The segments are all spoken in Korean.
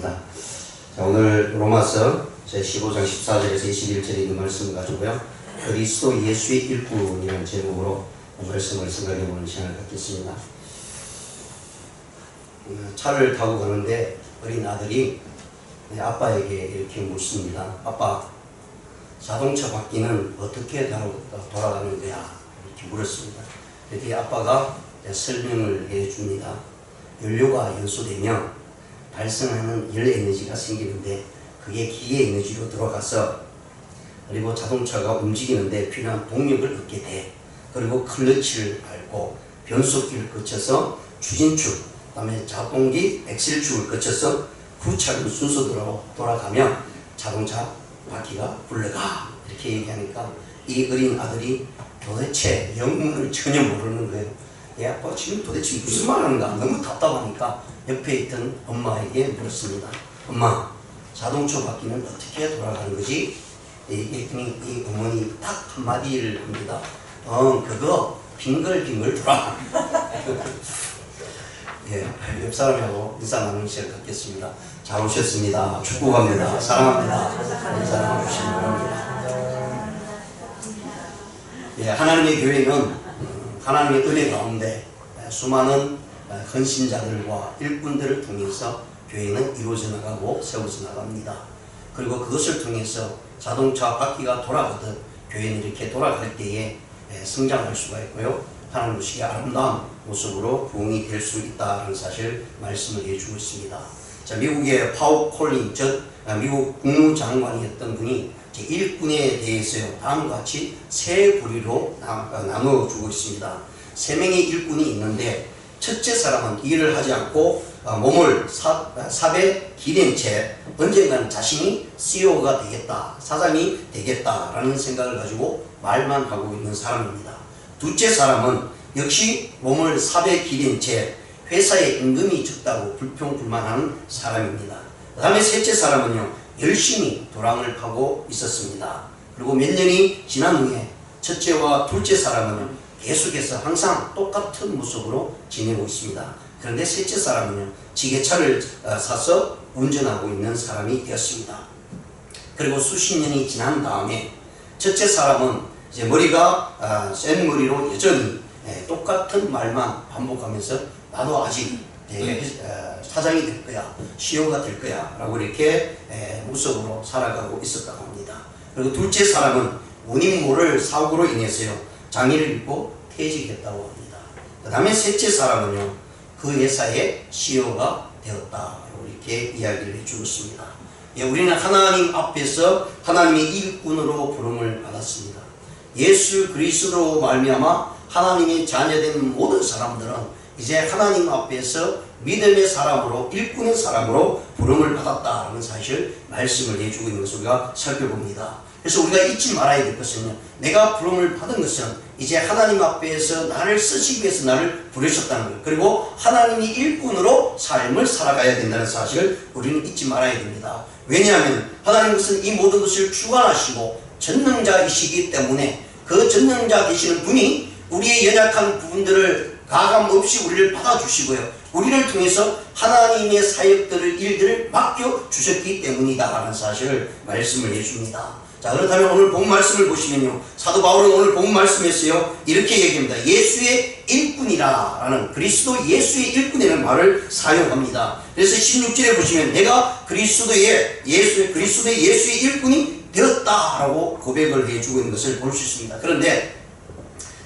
하겠습니다. 자, 오늘 로마서 제15장 14절에서 21절에 있는 말씀을 가지고요. 그리스도 예수의 일꾼이라는 제목으로 말씀을 생각해보는 시간을 갖겠습니다. 차를 타고 가는데 어린 아들이 아빠에게 이렇게 묻습니다. 아빠, 자동차 바퀴는 어떻게 돌아가는 거야? 이렇게 물었습니다. 그랬더니 아빠가 설명을 해줍니다. 연료가 연소되면 발생하는 열 에너지가 생기는데 그게 기의 에너지로 들어가서 그리고 자동차가 움직이는데 필요한 동력을 얻게 돼. 그리고 클러치를 밟고 변속기를 거쳐서 추진축, 그 다음에 작동기 엑셀축을 거쳐서 후차는 순서대로 돌아가면 자동차 바퀴가 굴러가. 이렇게 얘기하니까 이 어린 아들이 도대체 영문을 전혀 모르는 거예요. 얘 아빠 지금 도대체 무슨 말 하는가 너무 답답하니까 옆에 있던 엄마에게 물었습니다. 엄마, 자동차 바퀴는 어떻게 돌아가는 거지? 얘기했더니 이 어머니 딱 한마디를 합니다. 그거 빙글빙글 돌아. 예, 옆 사람하고 인사 나누는 시간 갖겠습니다. 잘 오셨습니다. 축복합니다. 사랑합니다. 인사 주시기 바랍니다. 예, 하나님의 교회는 하나님의 은혜 가운데 수많은 헌신자들과 일꾼들을 통해서 교회는 이루어져 나가고 세워져 나갑니다. 그리고 그것을 통해서 자동차 바퀴가 돌아가듯 교회는 이렇게 돌아갈 때에 성장할 수가 있고요. 하나님 보시기에 아름다운 모습으로 부흥이 될 수 있다는 사실 말씀을 해주고 있습니다. 자, 미국의 파워 콜린, 즉 미국 국무장관이었던 분이 일꾼에 대해서요, 다음과 같이 세 부류로 나누어주고 있습니다. 세 명의 일꾼이 있는데 첫째 사람은 일을 하지 않고 몸을 삽에 기댄 채 언젠가는 자신이 CEO가 되겠다, 사장이 되겠다라는 생각을 가지고 말만 하고 있는 사람입니다. 둘째 사람은 역시 몸을 삽에 기댄 채 회사의 임금이 적다고 불평불만하는 사람입니다. 그 다음에 셋째 사람은요, 열심히 도랑을 파고 있었습니다. 그리고 몇 년이 지난 후에 첫째와 둘째 사람은요, 계속해서 항상 똑같은 모습으로 지내고 있습니다. 그런데 셋째 사람은요, 지게차를 사서 운전하고 있는 사람이 되었습니다. 그리고 수십 년이 지난 다음에 첫째 사람은 이제 머리가 센 머리로 여전히 똑같은 말만 반복하면서 나도 아직 사장이 될 거야, CEO가 될 거야 라고 이렇게 모습으로 살아가고 있었다고 합니다. 그리고 둘째 사람은 원인 모를 사고로 인해서요, 장애를 입고 퇴직했다고 합니다. 그 다음에 셋째 사람은요, 그 회사의 CEO가 되었다고 이렇게 이야기를 해주고 있습니다. 예, 우리는 하나님 앞에서 하나님의 일꾼으로 부름을 받았습니다. 예수 그리스도로 말미암아 하나님의 자녀된 모든 사람들은 이제 하나님 앞에서 믿음의 사람으로, 일꾼의 사람으로 부름을 받았다는 사실 말씀을 해주고 있는 것을 우리가 살펴봅니다. 그래서 우리가 잊지 말아야 될 것은요, 내가 부름을 받은 것은 이제 하나님 앞에서 나를 쓰시기 위해서 나를 부르셨다는 것, 그리고 하나님이 일꾼으로 삶을 살아가야 된다는 사실을 우리는 잊지 말아야 됩니다. 왜냐하면 하나님께서는 이 모든 것을 주관하시고 전능자이시기 때문에 그 전능자 되시는 분이 우리의 연약한 부분들을 가감없이 우리를 받아주시고요, 우리를 통해서 하나님의 사역들을, 일들을 맡겨주셨기 때문이다라는 사실을 말씀을 해줍니다. 자, 그렇다면 오늘 본 말씀을 보시면요, 사도 바울은 오늘 본 말씀에서요, 이렇게 얘기합니다. 예수의 일꾼이라는, 그리스도 예수의 일꾼이라는 말을 사용합니다. 그래서 16절에 보시면 내가 그리스도의 예수의 일꾼이 되었다라고 고백을 해주고 있는 것을 볼 수 있습니다. 그런데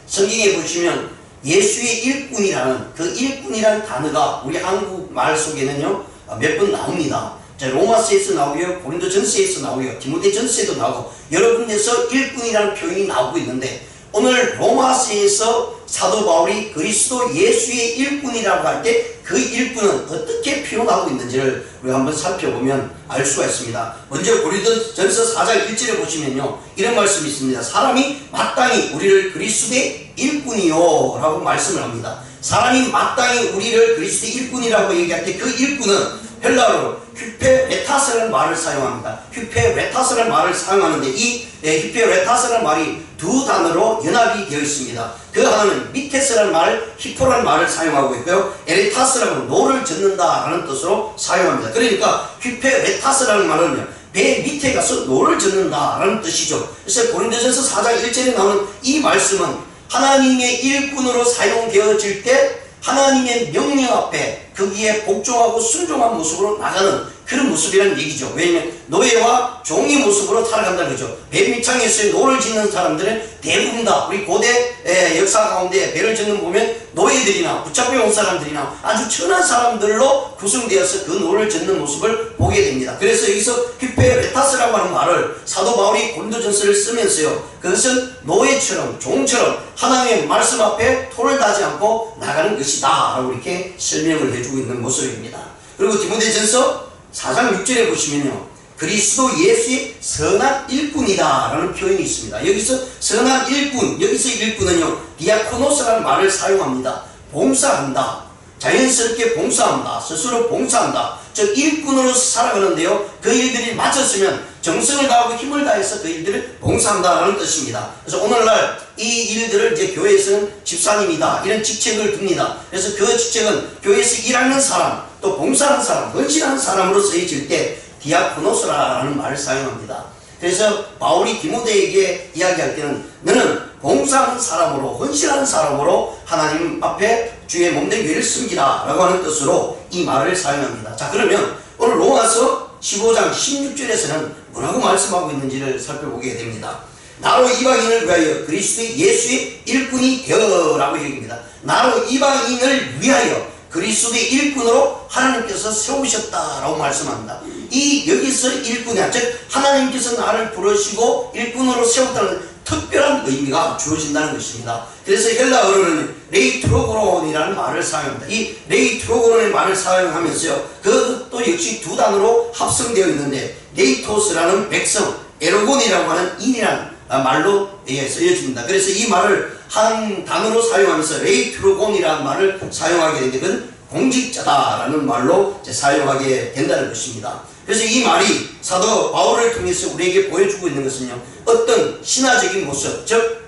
성경에 보시면 예수의 일꾼이라는 그 일꾼이라는 단어가 우리 한국말 속에는요, 몇 번 나옵니다. 로마서에서 나오고요, 고린도전서에서 나오고요, 디모데전서에도 나오고 여러 군데서 일꾼이라는 표현이 나오고 있는데, 오늘 로마서에서 사도 바울이 그리스도 예수의 일꾼이라고 할 때 그 일꾼은 어떻게 표현하고 있는지를 우리가 한번 살펴보면 알 수가 있습니다. 먼저 고린도전서 4장 1절에 보시면요, 이런 말씀이 있습니다. 사람이 마땅히 우리를 그리스도의 일꾼이요 라고 말씀을 합니다. 사람이 마땅히 우리를 그리스도의 일꾼이라고 얘기할 때 그 일꾼은 헬라어로 휴페레타스라는 말을 사용합니다. 휴페레타스라는 말을 사용하는데 이 휴페레타스라는 말이 두 단어로 연합이 되어 있습니다. 그 하나는 미테스라는 말, 히포라는 말을 사용하고 있고요. 에레타스라는 노를 젓는다라는 뜻으로 사용합니다. 그러니까 휘페레타스라는 말은요, 배 밑에 가서 노를 젓는다라는 뜻이죠. 그래서 고린도전서 4장 1절에 나오는 이 말씀은 하나님의 일꾼으로 사용되어질 때 하나님의 명령 앞에 거기에 복종하고 순종한 모습으로 나가는 그런 모습이라는 얘기죠. 왜냐하면 노예와 종의 모습으로 살아간다는 거죠. 배 밑창에서 노를 짓는 사람들은 대부분 다 우리 고대 역사 가운데 배를 짓는 보면 노예들이나 붙잡혀 온 사람들이나 아주 천한 사람들로 구성되어서 그 노를 짓는 모습을 보게 됩니다. 그래서 여기서 휘페레타스라고 하는 말을 사도 바울이 고린도전서를 쓰면서요, 그것은 노예처럼 종처럼 하나님의 말씀 앞에 토를 다지 않고 나가는 것이다 라고 이렇게 설명을 해주고 있는 모습입니다. 그리고 디모데전서 4장 6절에 보시면요, 그리스도 예수의 선한 일꾼이다 라는 표현이 있습니다. 여기서 선한 일꾼, 여기서 일꾼은요, 디아코노스라는 말을 사용합니다. 봉사한다, 자연스럽게 봉사한다, 스스로 봉사한다, 즉 일꾼으로 살아가는데요, 그 일들이 맞췄으면 정성을 다하고 힘을 다해서 그 일들을 봉사한다라는 뜻입니다. 그래서 오늘날 이 일들을 이제 교회에서는 집사님이다 이런 직책을 둡니다. 그래서 그 직책은 교회에서 일하는 사람, 또 봉사하는 사람, 헌신하는 사람으로 쓰여질 때 디아코노스라는 말을 사용합니다. 그래서 바울이 디모데에게 이야기할 때는 너는 봉사하는 사람으로, 헌신하는 사람으로 하나님 앞에 주의 몸된 교회를 섬기라 라고 하는 뜻으로 이 말을 사용합니다. 자, 그러면 오늘 로마서 15장 16절에서는 뭐라고 말씀하고 있는지를 살펴보게 됩니다. 나로 이방인을 위하여 그리스도의 예수의 일꾼이 되어라고 얘기합니다. 나로 이방인을 위하여 그리스도의 일꾼으로 하나님께서 세우셨다라고 말씀합니다. 이 여기서 일꾼이야, 즉 하나님께서 나를 부르시고 일꾼으로 세웠다는 특별한 의미가 주어진다는 것입니다. 그래서 헬라어로는 레이트로고론이라는 말을 사용합니다. 이 레이트로고론의 말을 사용하면서요, 그것도 역시 두 단어로 합성되어 있는데 레이토스라는 백성, 에로곤이라고 하는 인이라는 말로 쓰여집니다. 그래서 이 말을 한 단어로 사용하면서 레이트로곤이라는 말을 사용하게 되는데 그건 공직자다라는 말로 사용하게 된다는 것입니다. 그래서 이 말이 사도 바울을 통해서 우리에게 보여주고 있는 것은요, 어떤 신화적인 모습, 즉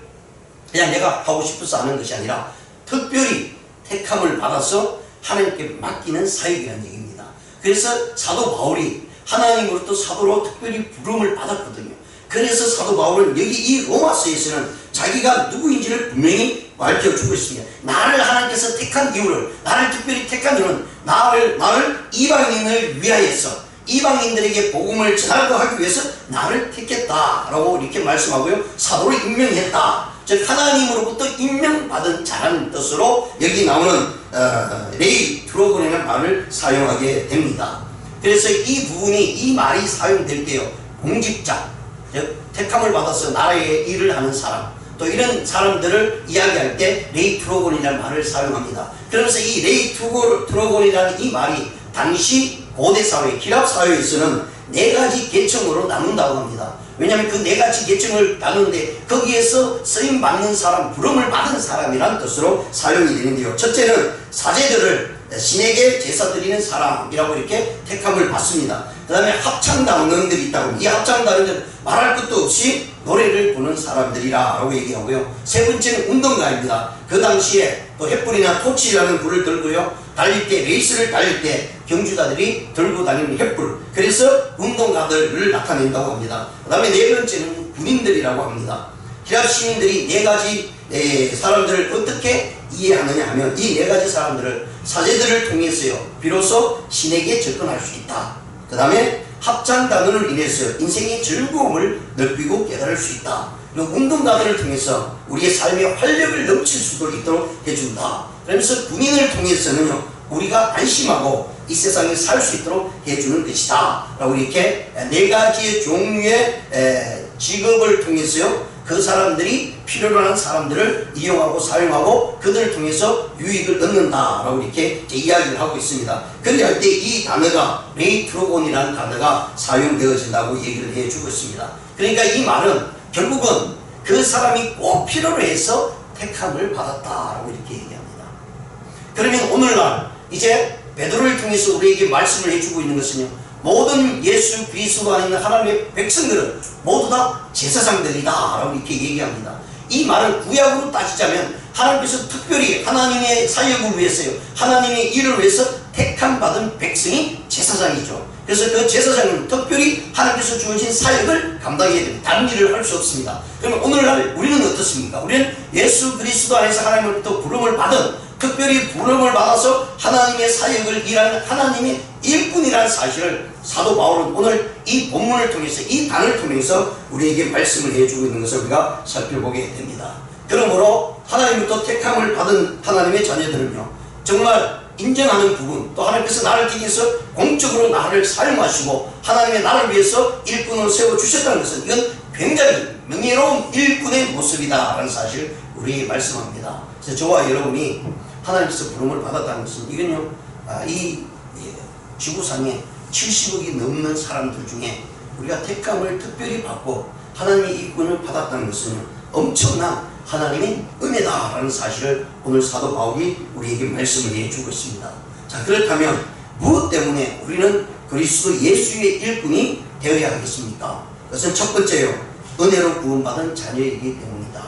그냥 내가 하고 싶어서 하는 것이 아니라 특별히 택함을 받아서 하나님께 맡기는 사역이라는 얘기입니다. 그래서 사도 바울이 하나님으로부터 사도로 특별히 부름을 받았거든요. 그래서 사도 바울은 여기 이 로마서에서는 자기가 누구인지를 분명히 밝혀주고 있습니다. 나를 하나님께서 택한 이유를, 나를 특별히 택한 이유는 나를 이방인을 위하여서 이방인들에게 복음을 전하고 하기 위해서 나를 택했다라고 이렇게 말씀하고요, 사도를 임명했다, 즉 하나님으로부터 임명받은 자라는 뜻으로 여기 나오는 레이트로곤이라는 말을 사용하게 됩니다. 그래서 이 부분이, 이 말이 사용될 때요, 공직자, 즉 택함을 받아서 나라의 일을 하는 사람, 또 이런 사람들을 이야기할 때 레이트로곤이라는 말을 사용합니다. 그러면서 이 레이트로곤이라는 이 말이 당시 고대 사회, 기랍 사회에서는 네 가지 계층으로 나눈다고 합니다. 왜냐하면 그 네 가지 계층을 나누는데 거기에서 쓰임받는 사람, 부름을 받은 사람이라는 뜻으로 사용이 되는데요, 첫째는 사제들을 신에게 제사 드리는 사람이라고 이렇게 택함을 받습니다. 그 다음에 합창단원들이 있다고, 이 합창단원들 말할 것도 없이 노래를 부는 사람들이라고 얘기하고요, 세 번째는 운동가입니다. 그 당시에 또 횃불이나 토치라는 불을 들고요, 달릴 때, 레이스를 달릴 때 경주자들이 들고 다니는 횃불, 그래서 운동가들을 나타낸다고 합니다. 그 다음에 네 번째는 군인들이라고 합니다. 기랍 시민들이 네 가지 사람들을 어떻게 이해하느냐 하면 이 네 가지 사람들을 사제들을 통해서요, 비로소 신에게 접근할 수 있다. 그 다음에 합창단원을 인해서 인생의 즐거움을 넓히고 깨달을 수 있다. 그리고 운동가들을 통해서 우리의 삶의 활력을 넘칠 수도 있도록 해준다. 그러면서 군인을 통해서는요, 우리가 안심하고 이 세상에 살 수 있도록 해주는 것이다 라고 이렇게 네 가지의 종류의 직업을 통해서요, 그 사람들이 필요로 하는 사람들을 이용하고 사용하고 그들을 통해서 유익을 얻는다 라고 이렇게 이야기를 하고 있습니다. 그런데 할 때 이 단어가 레이트로곤이라는 단어가 사용되어진다고 얘기를 해주고 있습니다. 그러니까 이 말은 결국은 그 사람이 꼭 필요로 해서 택함을 받았다라고 이렇게 얘기합니다. 그러면 오늘날 이제 베드로를 통해서 우리에게 말씀을 해주고 있는 것은요, 모든 예수 그리스도 안에 있는 하나님의 백성들은 모두 다 제사장들이다 라고 이렇게 얘기합니다. 이 말은 구약으로 따지자면 하나님께서 특별히 하나님의 사역을 위해서요, 하나님의 일을 위해서 택함 받은 백성이 제사장이죠. 그래서 그 제사장은 특별히 하나님께서 주어진 사역을 감당해야 됩니다. 다른 일을 할 수 없습니다. 그러면 오늘날 우리는 어떻습니까? 우리는 예수 그리스도 안에서 하나님으로부터 부름을 받은, 특별히 부름을 받아서 하나님의 사역을 일하는 하나님의 일꾼이라는 사실을 사도 바울은 오늘 이 본문을 통해서, 이 단을 통해서 우리에게 말씀을 해주고 있는 것을 우리가 살펴보게 됩니다. 그러므로 하나님부터 택함을 받은 하나님의 자녀들은요, 정말 인정하는 부분, 또 하나님께서 나를 통해서 공적으로 나를 사용하시고 하나님의 나를 위해서 일꾼으로 세워주셨다는 것은 이건 굉장히 명예로운 일꾼의 모습이다라는 사실을 우리에게 말씀합니다. 그래서 저와 여러분이 하나님께서 부름을 받았다는 것은 이건요, 이 지구상에 70억이 넘는 사람들 중에 우리가 택함을 특별히 받고 하나님의 일꾼을 받았다는 것은 엄청난 하나님의 은혜다라는 사실을 오늘 사도 바울이 우리에게 말씀을 해주고 있습니다. 자, 그렇다면 무엇 때문에 우리는 그리스도 예수의 일꾼이 되어야 하겠습니까? 그것은 첫 번째요, 은혜로 구원받은 자녀이기 때문이다.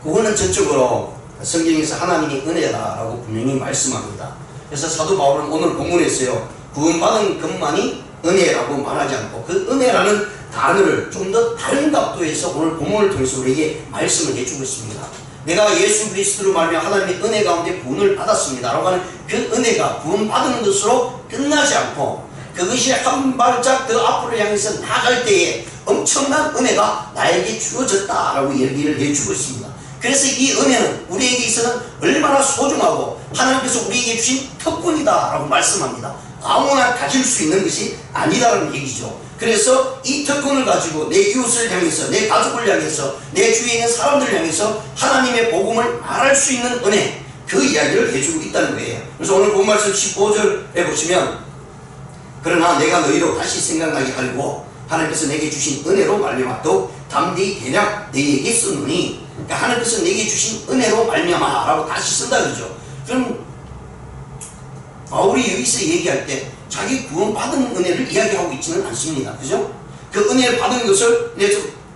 그거는 전적으로 성경에서 하나님의 은혜다라고 분명히 말씀합니다. 그래서 사도 바울은 오늘 본문에서요, 구원받은 것만이 은혜라고 말하지 않고 그 은혜라는 단어를 좀 더 다른 각도에서 오늘 본문을 통해서 우리에게 말씀을 해주고 있습니다. 내가 예수 그리스도로 말미암아 하나님의 은혜 가운데 구원을 받았습니다 라고 하는 그 은혜가 구원받은 것으로 끝나지 않고 그것이 한 발짝 더 앞으로 향해서 나아갈 때에 엄청난 은혜가 나에게 주어졌다라고 얘기를 해주고 있습니다. 그래서 이 은혜는 우리에게 있어서는 얼마나 소중하고 하나님께서 우리에게 주신 특권이다라고 말씀합니다. 아무나 가질 수 있는 것이 아니다라는 얘기죠. 그래서 이 특권을 가지고 내 이웃을 향해서, 내 가족을 향해서, 내 주위에 있는 사람들을 향해서 하나님의 복음을 말할 수 있는 은혜, 그 이야기를 해주고 있다는 거예요. 그래서 오늘 본 말씀 15절에 보시면, 그러나 내가 너희로 다시 생각나게 하려고 하나님께서 내게 주신 은혜로 말미암아 더욱 담대히 대략 너희에게 쓰노니, 그러니까 하나님께서 내게 주신 은혜로 말미암아 라고 다시 쓴다 그러죠. 그럼 바울이 여기서 얘기할 때 자기 구원받은 은혜를 이야기하고 있지는 않습니다. 그죠? 그 은혜를 받은 것을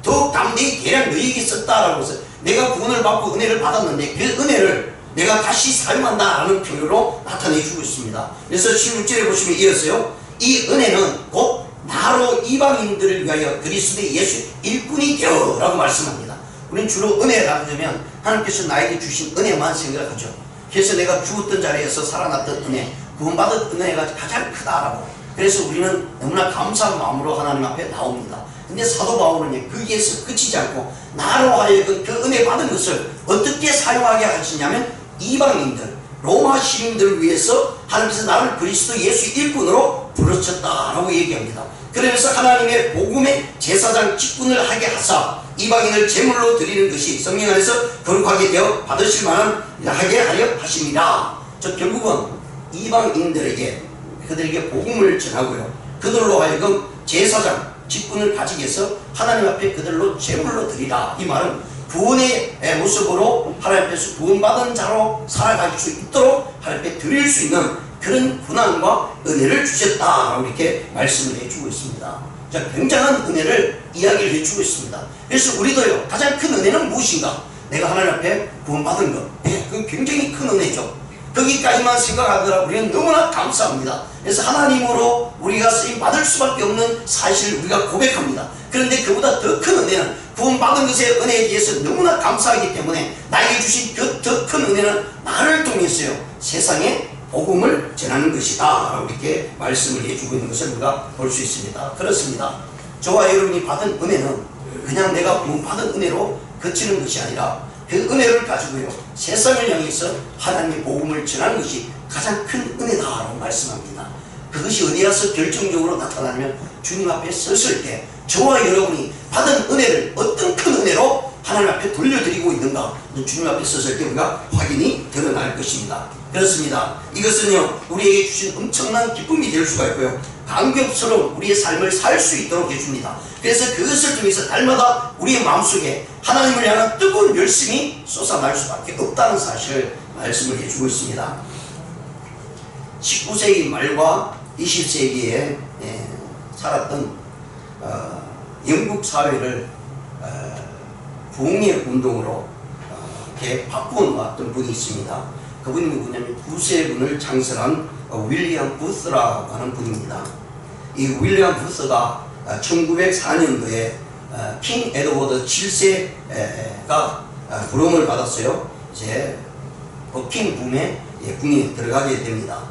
더욱 담대히 대략 너희에게 썼다라고 해서 내가 구원을 받고 은혜를 받았는데 그 은혜를 내가 다시 사용한다라는 표현으로 나타내주고 있습니다. 그래서 16절에 보시면 이어서요, 이 은혜는 곧 나로 이방인들을 위하여 그리스도의 예수 일꾼이 되어 라고 말씀합니다. 우리는 주로 은혜라고 하면 하나님께서 나에게 주신 은혜만 생각하죠. 그래서 내가 죽었던 자리에서 살아났던 은혜, 구원받은 은혜가 가장 크다라고, 그래서 우리는 너무나 감사한 마음으로 하나님 앞에 나옵니다. 근데 사도 바울은 거기에서 그치지 않고 나로 하여금 그 은혜 받은 것을 어떻게 사용하게 하시냐면 이방인들, 로마 시민들을 위해서 하나님께서 나를 그리스도 예수 일꾼으로 부르셨다라고 얘기합니다. 그러면서 하나님의 복음의 제사장 직분을 하게 하사 이방인을 제물로 드리는 것이 성령 안에서 거룩하게 되어 받으실 만한 하게 하려 하십니다. 저 결국은 이방인들에게, 그들에게 복음을 전하고요, 그들로 하여금 제사장 직분을 가지게 해서 하나님 앞에 그들로 제물로 드리라. 이 말은 구원의 모습으로 하나님 앞에서 구원받은 자로 살아갈 수 있도록 하나님 앞에 드릴 수 있는 그런 권한과 은혜를 주셨다라고 이렇게 말씀을 해주고 있습니다. 자, 굉장한 은혜를 이야기를 해주고 있습니다. 그래서 우리도요, 가장 큰 은혜는 무엇인가? 내가 하나님 앞에 구원받은 것, 그건 굉장히 큰 은혜죠. 거기까지만 생각하더라도 우리는 너무나 감사합니다. 그래서 하나님으로 우리가 쓰임받을 수밖에 없는 사실을 우리가 고백합니다. 그런데 그보다 더 큰 은혜는 구원받은 것의 은혜에 대해서 너무나 감사하기 때문에 나에게 주신 그 더 큰 은혜는 나를 통해서요, 세상에 복음을 전하는 것이다 라고 이렇게 말씀을 해주고 있는 것을 우리가 볼 수 있습니다. 그렇습니다. 저와 여러분이 받은 은혜는 그냥 내가 구원받은 은혜로 그치는 것이 아니라 그 은혜를 가지고요, 세상을 향해서 하나님의 복음을 전하는 것이 가장 큰 은혜다라고 말씀합니다. 그것이 어디에서 결정적으로 나타나면 주님 앞에 섰을 때 저와 여러분이 받은 은혜를 어떤 큰 은혜로 하나님 앞에 돌려드리고 있는가, 주님 앞에 섰을 때 우리가 확인이 드러날 것입니다. 그렇습니다. 이것은요, 우리에게 주신 엄청난 기쁨이 될 수가 있고요, 감격스러운 우리의 삶을 살 수 있도록 해줍니다. 그래서 그것을 통해서 날마다 우리의 마음속에 하나님을 향한 뜨거운 열심이 솟아날 수밖에 없다는 사실을 말씀을 해주고 있습니다. 19세기 말과 20세기에 살았던 영국 사회를 부흥의 운동으로 이렇게 바꾸어 왔던 분이 있습니다. 그분이 누구냐면 구세군을 창설한 윌리엄 부스라고 하는 분입니다. 이 윌리엄 부스가 1904년도에 킹 에드워드 7세가 부름을 받았어요. 이제 버킹궁에 들어가게 됩니다.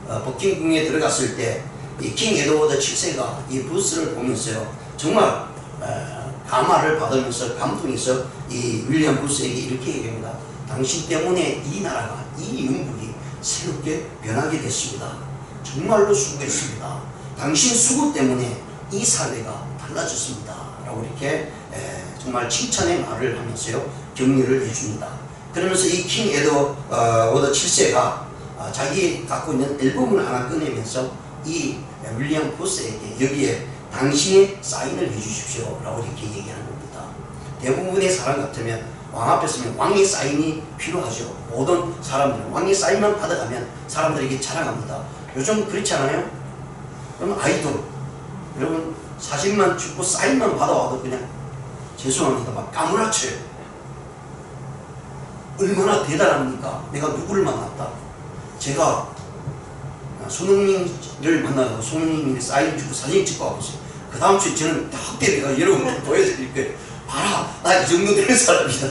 버킹궁에 들어갔을 때 이 킹 에드워드 7세가 이 부스를 보면서요, 정말 감화를 받으면서 감동해서 이 윌리엄 부스에게 이렇게 얘기합니다. 당신 때문에 이 나라가, 이 영국이 새롭게 변하게 됐습니다. 정말로 수고했습니다. 당신 수고 때문에 이 사회가 달라졌습니다. 라고 이렇게 정말 칭찬의 말을 하면서요, 격려를 해줍니다. 그러면서 이 킹 에드워드 7세가 자기 갖고 있는 앨범을 하나 꺼내면서 이 윌리엄 부스에게 여기에 당신의 사인을 해주십시오 라고 이렇게 얘기하는 겁니다. 대부분의 사람 같으면 왕 앞에 서면 왕의 사인이 필요하죠. 모든 사람들은 왕의 사인만 받아가면 사람들에게 자랑합니다. 요즘 그렇지 않아요? 그럼 아이돌, 여러분 사진만 찍고 사인만 받아와도 그냥 죄송합니다 막 까무라쳐요. 얼마나 대단합니까? 내가 누구를 만났다. 제가 손흥민을 만나고 손흥민이 사인 주고 사진 찍고 와보세요. 그 다음 주에 저는 확대돼가 여러분들 보여드릴 거예요. 봐라, 나 이 정도 되는 사람이다.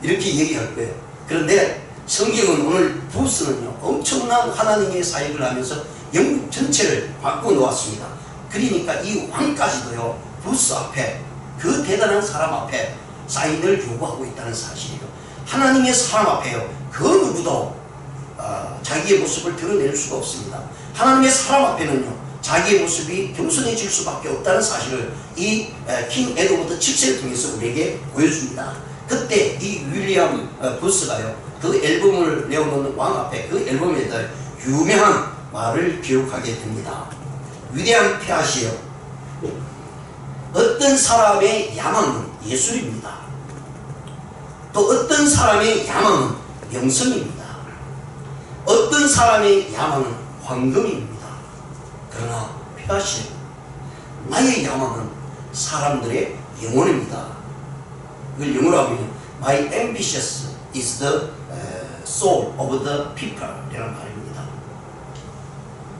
이렇게 얘기할 거예요. 그런데 성경은 오늘 부스는요, 엄청난 하나님의 사역을 하면서 영국 전체를 바꿔 놓았습니다. 그러니까 이 왕까지도요, 부스 앞에, 그 대단한 사람 앞에 사인을 요구하고 있다는 사실이에요. 하나님의 사람 앞에요, 그 누구도 자기의 모습을 드러낼 수가 없습니다. 하나님의 사람 앞에는요, 자기의 모습이 겸손해질 수밖에 없다는 사실을 이 킹 에드워드 7세를 통해서 우리에게 보여줍니다. 그때 이 윌리엄 부스가요, 그 앨범을 내어놓는 왕 앞에 그 앨범에 대한 유명한 말을 기록하게 됩니다. 위대한 폐하시여, 어떤 사람의 야망은 예술입니다. 또 어떤 사람의 야망은 명성입니다. 어떤 사람의 야망은 황금입니다. 그러나 폐하시여, 나의 야망은 사람들의 영혼입니다. 이걸 영어로 하면 My ambition is the soul of the people 이라는 말입니다.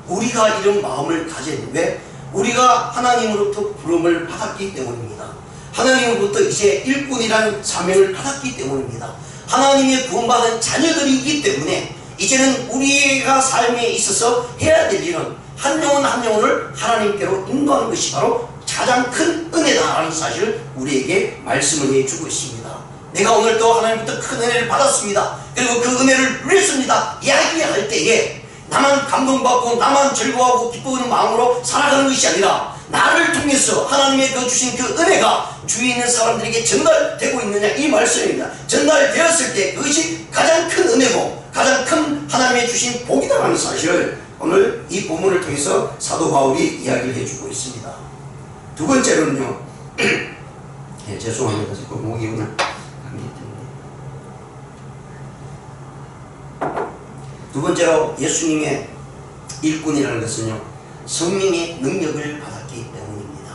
우리가 이런 마음을 가져야 돼. 왜? 우리가 하나님으로부터 부름을 받았기 때문입니다. 하나님으로부터 이제 일꾼이라는 사명을 받았기 때문입니다. 하나님의 구원받은 자녀들이기 때문에 이제는 우리가 삶에 있어서 해야 될 일은 한 영혼 한 영혼을 하나님께로 인도하는 것이 바로 가장 큰 은혜다라는 사실을 우리에게 말씀을 해주고 있습니다. 내가 오늘 또 하나님부터 큰 은혜를 받았습니다. 그리고 그 은혜를 누렸습니다. 이야기할 때에 나만 감동받고 나만 즐거워하고 기쁘는 마음으로 살아가는 것이 아니라 나를 통해서 하나님의 그 주신 그 은혜가 주위에 있는 사람들에게 전달되고 있느냐, 이 말씀입니다. 전달되었을 때 그것이 가장 큰 은혜고 가장 큰 하나님의 주신 복이다라는 사실을 오늘 이 본문을 통해서 사도 바울이 이야기를 해주고 있습니다. 두 번째로는요, 네, 죄송합니다. 그 목이 오늘 감기 때문에. 두 번째로 예수님의 일꾼이라는 것은요, 성령의 능력을 받았기 때문입니다.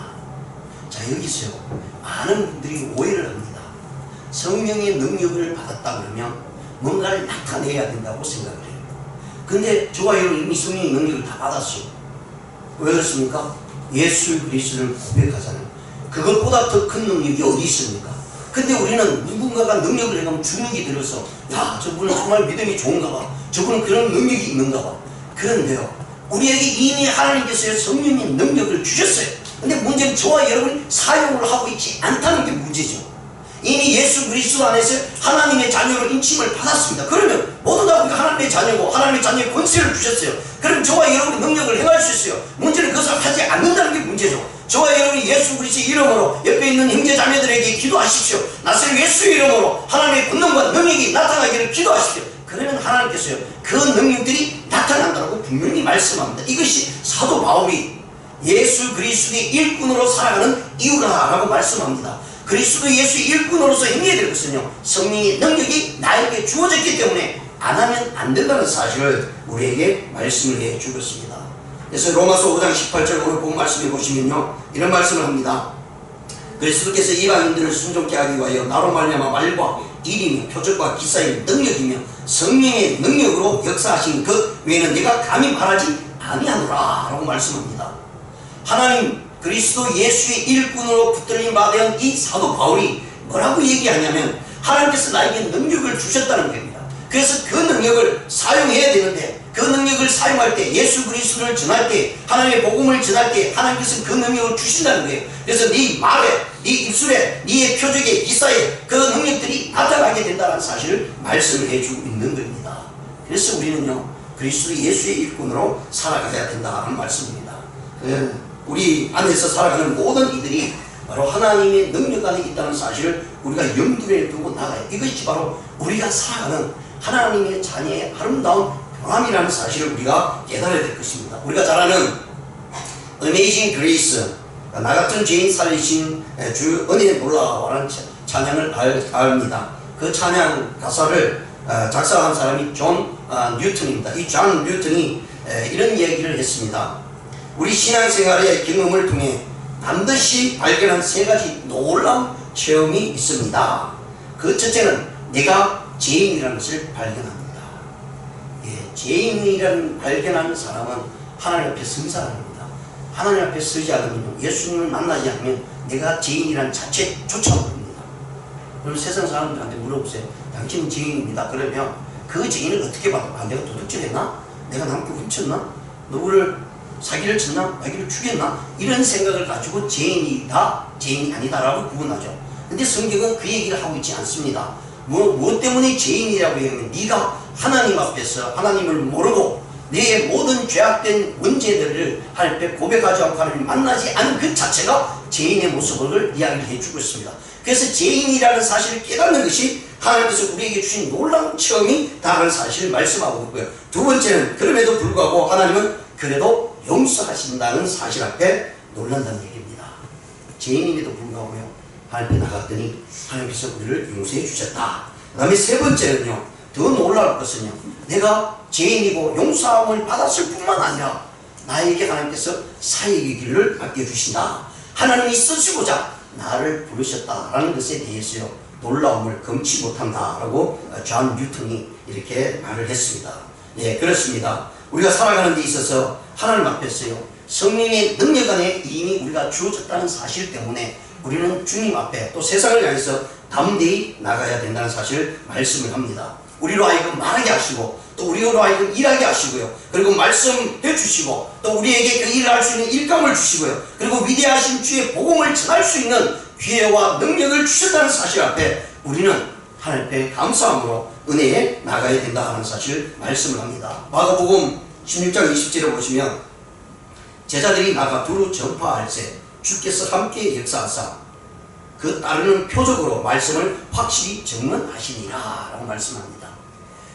자, 여기서요, 많은 분들이 오해를 합니다. 성령의 능력을 받았다 그러면 뭔가를 나타내야 된다고 생각을 해요. 근데 저와 여러분 이미 성령의 능력을 다 받았어요. 왜 그렇습니까? 예수 그리스도를 고백하잖아요. 그것보다 더 큰 능력이 어디 있습니까? 근데 우리는 누군가가 능력을 해가면 주눅이 들어서, 야, 저분은 정말 믿음이 좋은가 봐, 저분은 그런 능력이 있는가 봐. 그런데요, 우리에게 이미 하나님께서 성령의 능력을 주셨어요. 근데 문제는 저와 여러분이 사용을 하고 있지 않다는 게 문제죠. 이미 예수 그리스도 안에서 하나님의 자녀로 인침을 받았습니다. 그러면 모두 다 우리가 하나님의 자녀고 하나님의 자녀의 권세를 주셨어요. 그럼 저와 여러분이 능력을 행할 수 있어요. 문제는 그것을 하지 않는다는 게 문제죠. 저와 여러분이 예수 그리스도의 이름으로 옆에 있는 형제 자매들에게 기도하십시오. 나서 예수의 이름으로 하나님의 권능과 능력이 나타나기를 기도하십시오. 그러면 하나님께서요, 그 능력들이 나타난다고 분명히 말씀합니다. 이것이 사도 바울이 예수 그리스도의 일꾼으로 살아가는 이유라고 말씀합니다. 그리스도 예수 일꾼으로서 행해야 될 것은요, 성령의 능력이 나에게 주어졌기 때문에 안 하면 안 된다는 사실을 우리에게 말씀을 해 주었습니다. 그래서 로마서 5장 18절 오늘 본 말씀에 보시면요, 이런 말씀을 합니다. 그리스도께서 이방인들을 순종케 하기 위하여 나로 말미암아 말과 일이며 표적과 기사의 능력이며 성령의 능력으로 역사하신 것 외에는 내가 감히 말하지 아니하노라 라고 말씀합니다. 하나님 그리스도 예수의 일꾼으로 붙들린 바 되은 이 사도 바울이 뭐라고 얘기하냐면 하나님께서 나에게 능력을 주셨다는 겁니다. 그래서 그 능력을 사용해야 되는데 그 능력을 사용할 때 예수 그리스도를 전할 때 하나님의 복음을 전할 때 하나님께서 그 능력을 주신다는 거예요. 그래서 네 말에 네 입술에 네 표적에 기사에 그 능력들이 나타나게 된다는 사실을 말씀을 해주고 있는 겁니다. 그래서 우리는요 그리스도 예수의 일꾼으로 살아가야 된다는 말씀입니다. 우리 안에서 살아가는 모든 이들이 바로 하나님의 능력 안에 있다는 사실을 우리가 염두에 두고 나가요. 이것이 바로 우리가 살아가는 하나님의 자녀의 아름다운 보람이라는 사실을 우리가 깨달아야 될 것입니다. 우리가 잘 아는 Amazing Grace, 나 같은 죄인 살리신 주 은혜의 놀라워라는 찬양을 압니다. 그 찬양 가사를 작사한 사람이 존 뉴턴입니다. 이 존 뉴턴이 이런 얘기를 했습니다. 우리 신앙생활의 경험을 통해 반드시 발견한 세 가지 놀라운 체험이 있습니다. 그 첫째는 내가 죄인이라는 것을 발견합니다. 죄인이라는 발견하는 사람은 하나님 앞에 선 사람입니다. 하나님 앞에 서지 않으면 예수님을 만나지 않으면 내가 죄인이라는 자체조차 모릅니다. 그럼 세상 사람들한테 물어보세요. 당신은 죄인입니다. 그러면 그 죄인을 어떻게 봐도 내가 도둑질했나? 내가 남편 훔쳤나? 누구를 사기를 쳤나? 나기를 죽였나? 이런 생각을 가지고 죄인이다, 죄인이 아니다라고 구분하죠. 근데 성경은 그 얘기를 하고 있지 않습니다. 무엇 때문에 죄인이라고 하면 네가 하나님 앞에서 하나님을 모르고 내 모든 죄악된 문제들을 하나님 앞에 고백하지 않고 하나님을 만나지 않은 그 자체가 죄인의 모습을 이야기를 해주고 있습니다. 그래서 죄인이라는 사실을 깨닫는 것이 하나님께서 우리에게 주신 놀라운 체험이 다라는 사실을 말씀하고 있고요. 두 번째는 그럼에도 불구하고 하나님은 그래도 용서하신다는 사실 앞에 놀란다는 얘기입니다. 죄인임에도 불구하고요 하나님 앞에 나갔더니 하나님께서 우리를 용서해 주셨다. 그 다음에 세 번째는요 더 놀라울 것은요 내가 죄인이고 용서함을 받았을 뿐만 아니라 나에게 하나님께서 사역의 길을 맡겨주신다. 하나님이 쓰시고자 나를 부르셨다라는 것에 대해서요 놀라움을 금치 못한다라고 존 뉴턴이 이렇게 말을 했습니다. 네, 그렇습니다. 우리가 살아가는 데 있어서 하나님 앞에서요 성령의 능력 안에 이미 우리가 주어졌다는 사실 때문에 우리는 주님 앞에 또 세상을 향해서 담대히 나가야 된다는 사실을 말씀을 합니다. 우리로 하여금 말하게 하시고 또 우리로 하여금 일하게 하시고요. 그리고 말씀해 주시고 또 우리에게 그 일을 할 수 있는 일감을 주시고요. 그리고 위대하신 주의 복음을 전할 수 있는 기회와 능력을 주셨다는 사실 앞에 우리는 하나님 앞에 감사함으로 은혜에 나가야 된다 하는 사실 말씀을 합니다. 마가복음 16장 20절을 보시면 제자들이 나가 두루 전파할 때 주께서 함께 역사하사 그 따르는 표적으로 말씀을 확실히 증언하시니라 라고 말씀합니다.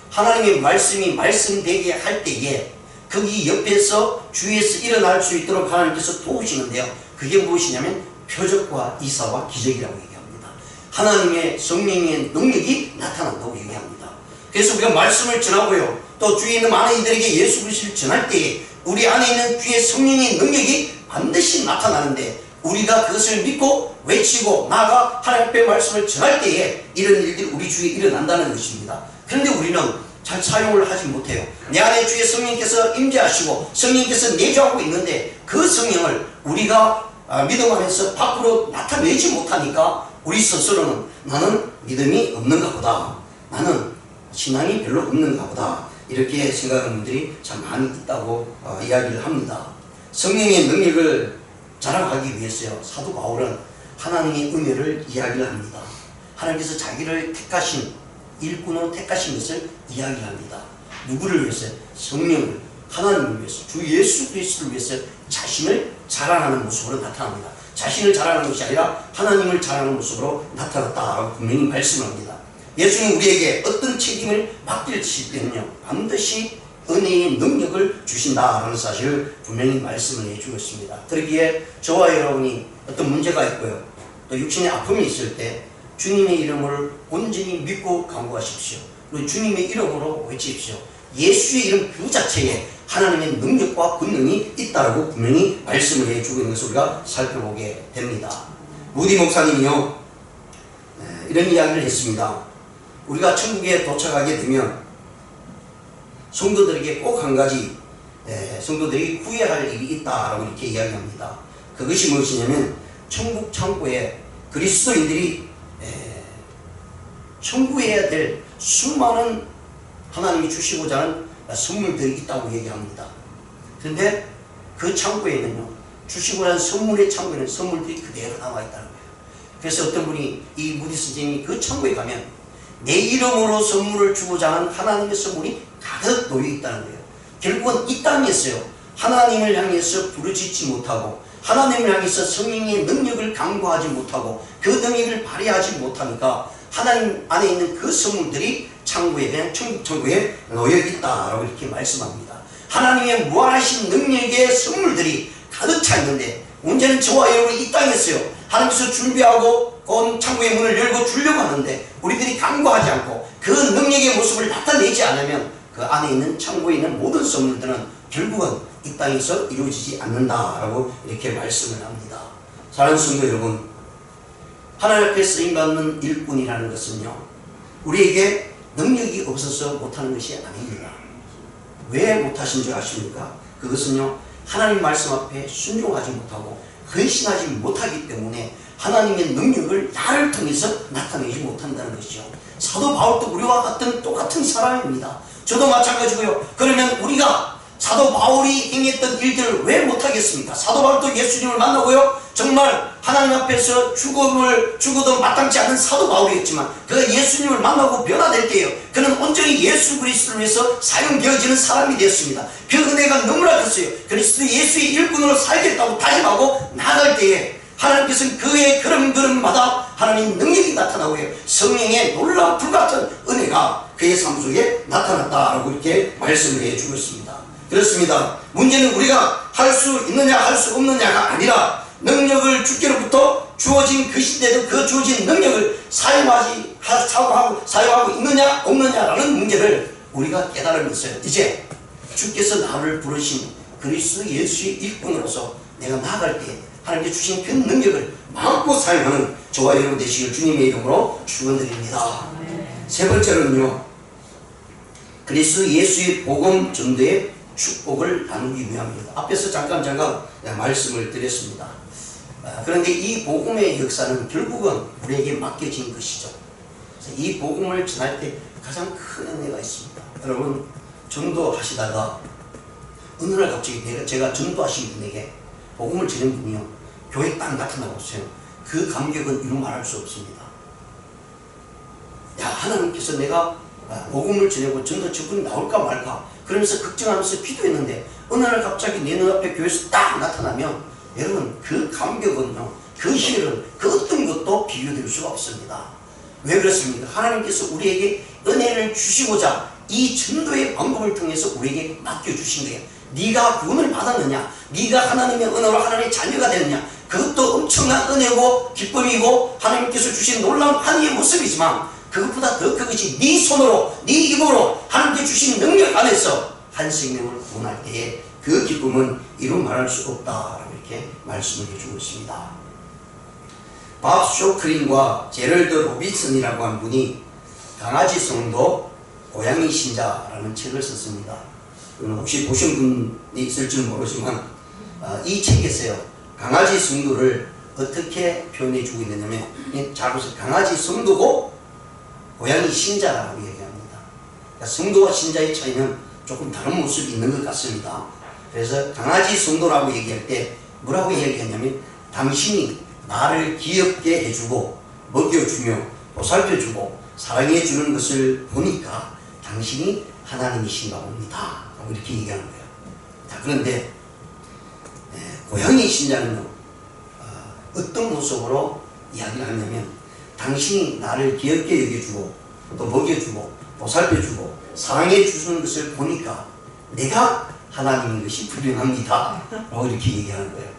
하나님의 말씀이 말씀되게 할 때에 거기 옆에서 주위에서 일어날 수 있도록 하나님께서 도우시는데요. 그게 무엇이냐면 표적과 이사와 기적이라고 얘기합니다. 하나님의 성령의 능력이 나타난다고 얘기합니다. 그래서 우리가 말씀을 전하고요. 또 주위에 있는 많은 이들에게 예수 그리스도를 전할 때에 우리 안에 있는 주의 성령의 능력이 반드시 나타나는데 우리가 그것을 믿고 외치고 나아가 하나님 앞에 말씀을 전할 때에 이런 일들이 우리 주위에 일어난다는 것입니다. 그런데 우리는 잘 사용을 하지 못해요. 내 안에 주의 성령께서 임재하시고 성령께서 내주하고 있는데 그 성령을 우리가 믿음 안에서 밖으로 나타내지 못하니까 우리 스스로는 나는 믿음이 없는가 보다, 나는 신앙이 별로 없는가 보다 이렇게 생각하는 분들이 참 많이 있다고 이야기를 합니다. 성령의 능력을 자랑하기 위해서요 사도 바울은 하나님의 은혜를 이야기를 합니다. 하나님께서 자기를 택하신 일꾼으로 택하신 것을 이야기를 합니다. 누구를 위해서? 성령을, 하나님을 위해서, 주 예수 그리스도를 위해서 자신을 자랑하는 모습으로 나타납니다. 자신을 자랑하는 것이 아니라 하나님을 자랑하는 모습으로 나타났다라고 분명히 말씀합니다. 예수님 우리에게 어떤 책임을 맡길 때는요 반드시 은혜의 능력을 주신다라는 사실을 분명히 말씀을 해주고 있습니다. 그러기에 저와 여러분이 어떤 문제가 있고요 또 육신의 아픔이 있을 때 주님의 이름을 온전히 믿고 간구하십시오. 그리고 주님의 이름으로 외치십시오. 예수의 이름 그 자체에 하나님의 능력과 권능이 있다라고 분명히 말씀을 해주고 있는 것을 우리가 살펴보게 됩니다. 무디 목사님이요, 이런 이야기를 했습니다. 우리가 천국에 도착하게 되면 성도들에게 꼭 한 가지 성도들이 후회할 일이 있다라고 이렇게 이야기합니다. 그것이 무엇이냐면 천국 창고에 그리스도인들이 청구해야 될 수많은 하나님이 주시고자 하는 선물들이 있다고 얘기합니다. 그런데 그 창고에는요, 주시고자 하는 선물의 창고에는 선물들이 그대로 남아있다는 거예요. 그래서 어떤 분이, 이 무디 선생님이 그 창고에 가면 내 이름으로 선물을 주고자 하는 하나님의 선물이 가득 놓여 있다는 거예요. 결국은 이 땅에서요, 하나님을 향해서 부르짖지 못하고 하나님을 향해서 성령의 능력을 강구하지 못하고 그 능력을 발휘하지 못하니까 하나님 안에 있는 그 선물들이 창고에, 그냥 천국 창고에 놓여 있다라고 이렇게 말씀합니다. 하나님의 무한하신 능력의 선물들이 가득 차 있는데, 문제는 저와 여러분이 이 땅에서요, 하나님께서 준비하고 온 창고의 문을 열고 주려고 하는데 우리들이 간구하지 않고 그 능력의 모습을 나타내지 않으면 그 안에 있는 창고에 있는 모든 선물들은 결국은 이 땅에서 이루어지지 않는다라고 이렇게 말씀을 합니다. 사랑하는 성도 여러분, 하나님 앞에 쓰임받는 일꾼이라는 것은요, 우리에게 능력이 없어서 못하는 것이 아닙니다. 왜 못하신 줄 아십니까? 그것은요, 하나님 말씀 앞에 순종하지 못하고 헌신하지 못하기 때문에 하나님의 능력을 나를 통해서 나타내지 못한다는 것이죠. 사도 바울도 우리와 같은 똑같은 사람입니다. 저도 마찬가지고요. 그러면 우리가 사도 바울이 행했던 일들을 왜 못하겠습니까? 사도 바울도 예수님을 만나고요, 정말 하나님 앞에서 죽어도 마땅치 않은 사도 바울이었지만 그가 예수님을 만나고 변화될 때에요, 그는 온전히 예수 그리스도를 위해서 사용되어지는 사람이 되었습니다. 그 은혜가 너무나 컸어요. 그리스도 예수의 일꾼으로 살겠다고 다짐하고 나갈 때에 하나님께서는 그의 걸음걸음마다 하나님의 능력이 나타나고요, 성령의 놀라운 불같은 은혜가 그의 삶 속에 나타났다라고 이렇게 말씀을 해주고 있습니다. 그렇습니다. 문제는 우리가 할 수 있느냐 할 수 없느냐가 아니라 능력을 주께로부터 주어진 것인데도 그 주어진 능력을 사용하고 있느냐 없느냐라는 문제를 우리가 깨달으면서 이제 주께서 나를 부르신 그리스도 예수의 일꾼으로서 내가 나아갈 때 하나님께 주신 그 능력을 마음껏 사용하는 저와 여러분 되시길 주님의 이름으로 축원드립니다. 세 번째로는요, 그리스도 예수의 복음 전도의 축복을 나누기 위함입니다. 앞에서 잠깐 말씀을 드렸습니다. 그런데 이 복음의 역사는 결국은 우리에게 맡겨진 것이죠. 그래서 이 복음을 전할 때 가장 큰 은혜가 있습니다. 여러분, 전도하시다가 어느 날 갑자기 제가 전도하신 분에게 복음을 전한 분이요, 교회 딱 나타나고 있어요. 그 감격은 이루 말할 수 없습니다. 야, 하나님께서 내가 복음을 전하고 전도 저분이 나올까 말까 그러면서 걱정하면서 기도했는데 어느 날 갑자기 내 눈앞에 교회에서 딱 나타나면 여러분, 그 감격은요, 그 희열은 그 어떤 것도 비교될 수가 없습니다. 왜 그렇습니까? 하나님께서 우리에게 은혜를 주시고자 이 전도의 방법을 통해서 우리에게 맡겨주신 거예요. 네가 구원을 받았느냐, 네가 하나님의 은혜로 하나님의 자녀가 되느냐, 그것도 엄청난 은혜고 기쁨이고 하나님께서 주신 놀라운 하나님의 모습이지만 그것보다 더 큰 것이 네 손으로 네 입으로 하나님께 주신 능력 안에서 한 생명을 구원할 때에 그 기쁨은 이루 말할 수 없다라고 이렇게 말씀을 해주고 있습니다. 밥 쇼크린과 제럴드 로빈슨이라고 한 분이 강아지 성도 고양이 신자라는 책을 썼습니다. 혹시 보신 분이 있을지는 모르지만 이 책에서요, 강아지 성도를 어떻게 표현해 주고 있느냐면, 잘 보세요. 강아지 성도고 고양이 신자라고 얘기합니다. 그러니까 성도와 신자의 차이는 조금 다른 모습이 있는 것 같습니다. 그래서 강아지 성도라고 얘기할 때 뭐라고 얘기했냐면, 당신이 나를 귀엽게 해주고 먹여주며 보살펴주고 사랑해주는 것을 보니까 당신이 하나님이신가 봅니다 라고 이렇게 얘기하는 거예요. 자, 그런데 고양이 신자는요, 어떤 모습으로 이야기를 하냐면, 당신이 나를 귀엽게 여겨주고 또 먹여주고 보살펴주고 사랑해주는 것을 보니까 내가 하나님인 것이 분명합니다 라고 이렇게 얘기하는 거예요.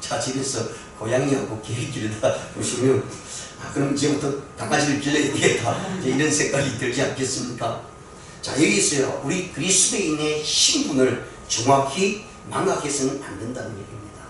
자, 집에서 고양이하고 개를 기르다 보시면 그럼 이제부터 강아지를 길러야 되겠다, 이런 생각이 들지 않겠습니까? 자, 여기 있어요. 우리 그리스도인의 신분을 정확히 망각해서는 안 된다는 얘기입니다.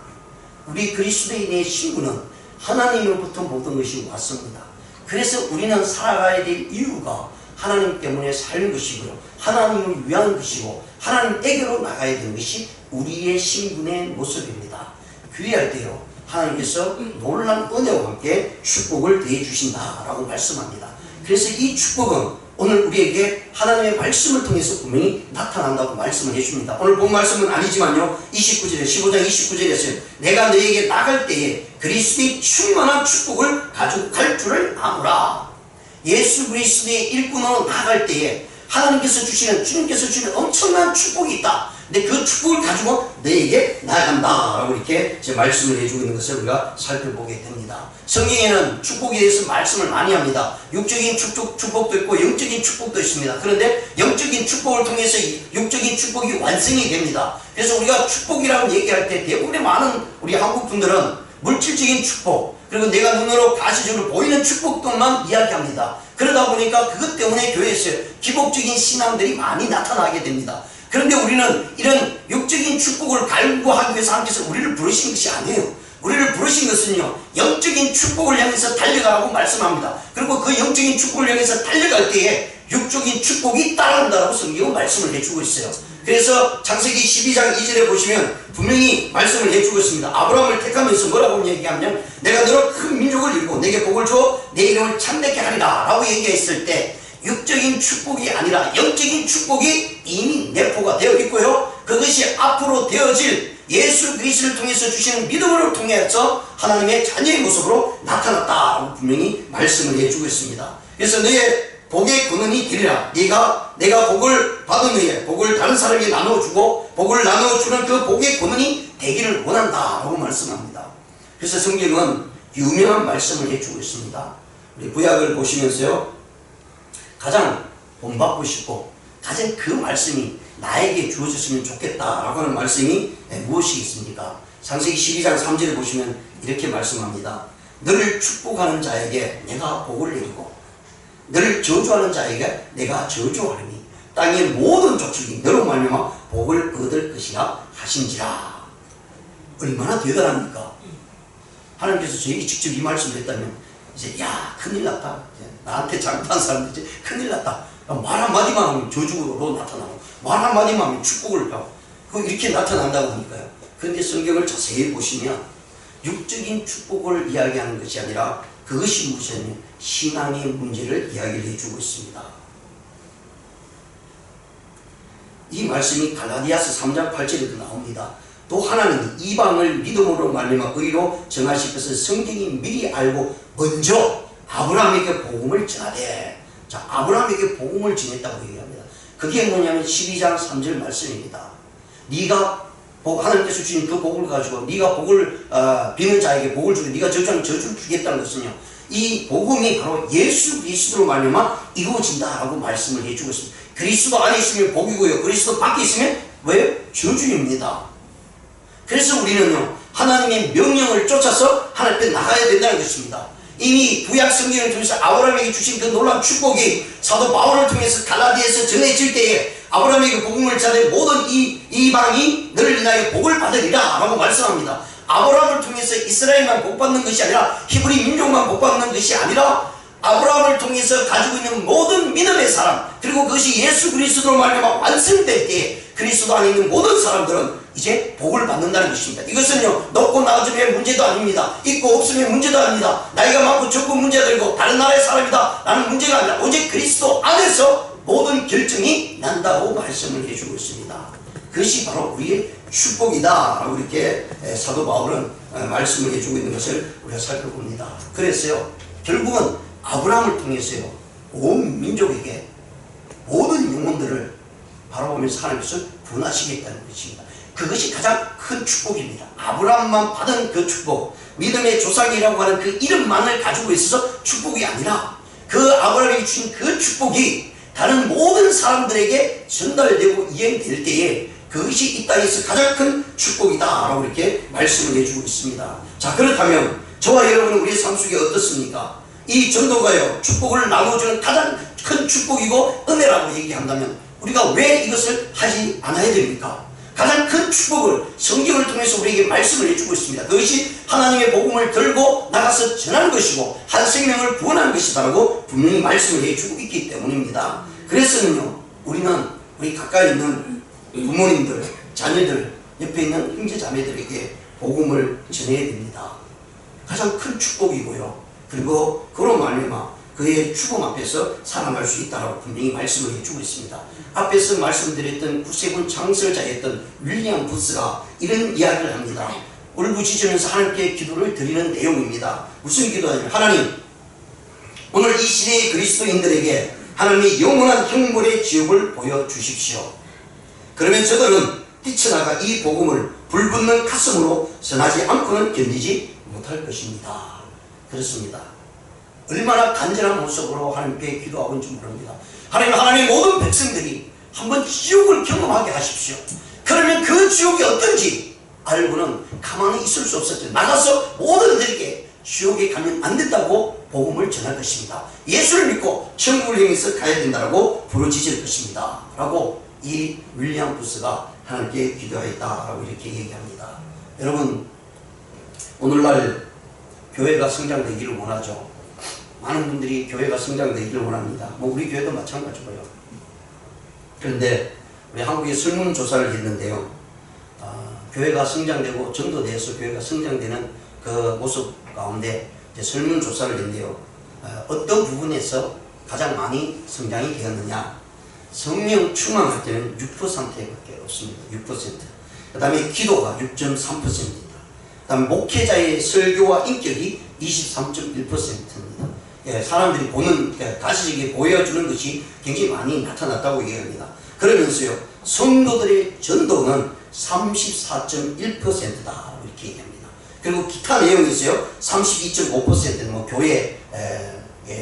우리 그리스도인의 신분은 하나님으로부터 모든 것이 왔습니다. 그래서 우리는 살아가야 될 이유가 하나님 때문에 사는 것이고요. 하나님을 위한 것이고 하나님에게로 나가야 되는 것이 우리의 신분의 모습입니다. 귀할 때요. 하나님께서 놀라운 은혜와 함께 축복을 대해 주신다라고 말씀합니다. 그래서 이 축복은 오늘 우리에게 하나님의 말씀을 통해서 분명히 나타난다고 말씀을 해줍니다. 오늘 본 말씀은 아니지만요. 29절에 15장 29절에서요. 내가 너에게 나갈 때에 그리스도의 충만한 축복을 가지고 갈 줄을 아노라. 예수 그리스도의 일꾼으로 나갈 때에 하나님께서 주시는 주님께서 주시는 엄청난 축복이 있다. 근데 그 축복을 가지고 너에게 나아간다 라고 이렇게 제 말씀을 해주고 있는 것을 우리가 살펴보게 됩니다. 성경에는 축복에 대해서 말씀을 많이 합니다. 육적인 축복도 있고 영적인 축복도 있습니다. 그런데 영적인 축복을 통해서 육적인 축복이 완성이 됩니다. 그래서 우리가 축복이라고 얘기할 때 대부분의 많은 우리 한국 분들은 물질적인 축복 그리고 내가 눈으로 가시적으로 보이는 축복들만 이야기합니다. 그러다 보니까 그것 때문에 교회에서 기복적인 신앙들이 많이 나타나게 됩니다. 그런데 우리는 이런 육적인 축복을 갈구하기 위해서 하나님께서 우리를 부르신 것이 아니에요. 우리를 부르신 것은요, 영적인 축복을 향해서 달려가라고 말씀합니다. 그리고 그 영적인 축복을 향해서 달려갈 때에 육적인 축복이 따라온다라고 성경은 말씀을 해주고 있어요. 그래서 창세기 12장 2절에 보시면 분명히 말씀을 해주고 있습니다. 아브라함을 택하면서 뭐라고 얘기하면 내가 너로 큰 민족을 이루고 내게 복을 줘 내 이름을 참되게 하리라 라고 얘기했을 때 육적인 축복이 아니라 영적인 축복이 이미 내포가 되어 있고요. 그것이 앞으로 되어질 예수 그리스도를 통해서 주시는 믿음을 통해서 하나님의 자녀의 모습으로 나타났다라고 분명히 말씀을 해주고 있습니다. 그래서 너의 복의 근원이 되리라. 내가 복을 받은 후에 복을 다른 사람에게 나눠주고 복을 나눠주는 그 복의 근원이 되기를 원한다라고 말씀합니다. 그래서 성경은 유명한 말씀을 해주고 있습니다. 우리 구약을 보시면서요. 가장 본받고 싶고 가장 그 말씀이 나에게 주어졌으면 좋겠다라고 하는 말씀이 무엇이 있습니까? 창세기 12장 3절에 보시면 이렇게 말씀합니다. 너를 축복하는 자에게 내가 복을 내리고 너를 저주하는 자에게 내가 저주하리니 땅의 모든 족속이 너로 말미암아 복을 얻을 것이라 하신지라. 얼마나 대단합니까? 하나님께서 저에게 직접 이 말씀을 했다면 이제 야 큰일 났다. 나한테 잘못한 사람들 이제 큰일 났다. 말 한마디만 하면 저주로 나타나고 말 한마디만 하면 축복을 하고 이렇게 나타난다고 하니까요. 그런데 성경을 자세히 보시면 육적인 축복을 이야기하는 것이 아니라 그것이 무엇이냐면 신앙의 문제를 이야기를 해주고 있습니다. 이 말씀이 갈라디아서 3장 8절에도 나옵니다. 또 하나님이 이방을 믿음으로 말미암아 의로 정하실 것을 성경이 미리 알고 먼저 아브라함에게 복음을 전하되, 자, 아브라함에게 복음을 전했다고 얘기합니다. 그게 뭐냐면 12장 3절 말씀입니다. 네가 하나님께서 주신 그 복을 가지고 네가 복을 비는 자에게 복을 주고 네가 저주하는 저주를 주겠다는 것은요, 이 복음이 바로 예수 그리스도로 말미암아 이루어진다라고 말씀을 해주고 있습니다. 그리스도 안에 있으면 복이고요, 그리스도 밖에 있으면 왜? 저주입니다. 그래서 우리는요, 하나님의 명령을 쫓아서 하나님 앞에 나가야 된다는 것입니다. 이미 구약 성경을 통해서 아브라함에게 주신 그 놀라운 축복이 사도 바울을 통해서 갈라디아에서 전해질 때에 아브라함에게 복음을 전해 모든 이방이 너를 인하여 복을 받으리라 라고 말씀합니다. 아브라함을 통해서 이스라엘만 복받는 것이 아니라 히브리 민족만 복받는 것이 아니라 아브라함을 통해서 가지고 있는 모든 믿음의 사람, 그리고 그것이 예수 그리스도로 말미암아 완성될 때에 그리스도 안에 있는 모든 사람들은 이제 복을 받는다는 것입니다. 이것은요, 높고 낮음의 문제도 아닙니다. 있고 없음의 문제도 아닙니다. 나이가 많고 적고 문제가 되고 다른 나라의 사람이다 라는 문제가 아니라 오직 그리스도 안에서 모든 결정이 난다고 말씀을 해주고 있습니다. 그것이 바로 우리의 축복이다 라고 이렇게 사도 바울은 말씀을 해주고 있는 것을 우리가 살펴봅니다. 그래서요, 결국은 아브라함을 통해서요, 온 민족에게 모든 영혼들을 바라보면서 하나님께서 구원하시겠다는 것입니다. 그것이 가장 큰 축복입니다. 아브라함만 받은 그 축복, 믿음의 조상이라고 하는 그 이름만을 가지고 있어서 축복이 아니라 그 아브라함에게 주신 그 축복이 다른 모든 사람들에게 전달되고 이행될 때에 그것이 이 땅에서 가장 큰 축복이다 라고 이렇게 말씀을 해주고 있습니다. 자, 그렇다면 저와 여러분은 우리의 삶 속에 어떻습니까? 이 전도가요, 축복을 나눠주는 가장 큰 축복이고 은혜라고 얘기한다면 우리가 왜 이것을 하지 않아야 됩니까? 가장 큰 축복을 성경을 통해서 우리에게 말씀을 해주고 있습니다. 그것이 하나님의 복음을 들고 나가서 전하는 것이고 한 생명을 구원하는 것이다라고 분명히 말씀을 해주고 있기 때문입니다. 그래서는요, 우리는 우리 가까이 있는 부모님들, 자녀들, 옆에 있는 형제 자매들에게 복음을 전해야 됩니다. 가장 큰 축복이고요. 그리고 그로 말미암아 그의 죽음 앞에서 살아날 수 있다라고 분명히 말씀을 해주고 있습니다. 앞에서 말씀드렸던 구세군 창설자였던 윌리엄 부스가 이런 이야기를 합니다. 울부짖으면서 하나님께 기도를 드리는 내용입니다. 무슨 기도냐면, 하나님, 오늘 이 시대의 그리스도인들에게 하나님의 영원한 형벌의 지옥을 보여주십시오. 그러면 저들은 뛰쳐나가 이 복음을 불붙는 가슴으로 전하지 않고는 견디지 못할 것입니다. 그렇습니다. 얼마나 간절한 모습으로 하나님께 기도하고 있는지 모릅니다. 하나님 모든 백성들이 한번 지옥을 경험하게 하십시오. 그러면 그 지옥이 어떤지 알고는 가만히 있을 수 없었죠. 나가서 모든들에게 지옥에 가면 안 된다고 복음을 전할 것입니다. 예수를 믿고 천국을 향해서 가야 된다고 부르짖을 것입니다. 라고 이 윌리엄 부스가 하나님께 기도하였다라고 이렇게 얘기합니다. 여러분, 오늘날 교회가 성장되기를 원하죠. 많은 분들이 교회가 성장되기를 원합니다. 우리 교회도 마찬가지고요. 그런데 우리 한국에 설문조사를 했는데요, 교회가 성장되고 전도돼서 교회가 성장되는 그 모습 가운데 이제 설문조사를 했는데요, 어떤 부분에서 가장 많이 성장이 되었느냐? 성령 충만할 때는 6%밖에 없습니다. 6%. 그 다음에 기도가 6.3%입니다. 그 다음에 목회자의 설교와 인격이 23.1%입니다. 예, 사람들이 보는, 가시적에 보여주는 것이 굉장히 많이 나타났다고 얘기합니다. 그러면서요, 성도들의 전도는 34.1%다 이렇게 얘기합니다. 그리고 기타 내용이 있어요. 32.5%는 뭐 교회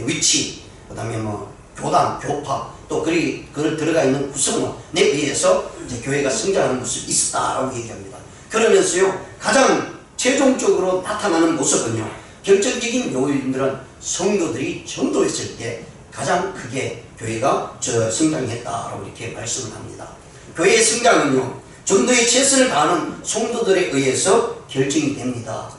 위치, 그 다음에 뭐 교단, 교파, 또 그걸 들어가 있는 구성원에 의해서 이제 교회가 성장하는 모습이 있었다라고 얘기합니다. 그러면서요, 가장 최종적으로 나타나는 모습은요, 결정적인 요인들은 성도들이 전도했을 때 가장 크게 교회가 성장했다라고 이렇게 말씀을 합니다. 교회의 성장은요, 전도에 최선을 다하는 성도들에 의해서 결정이 됩니다.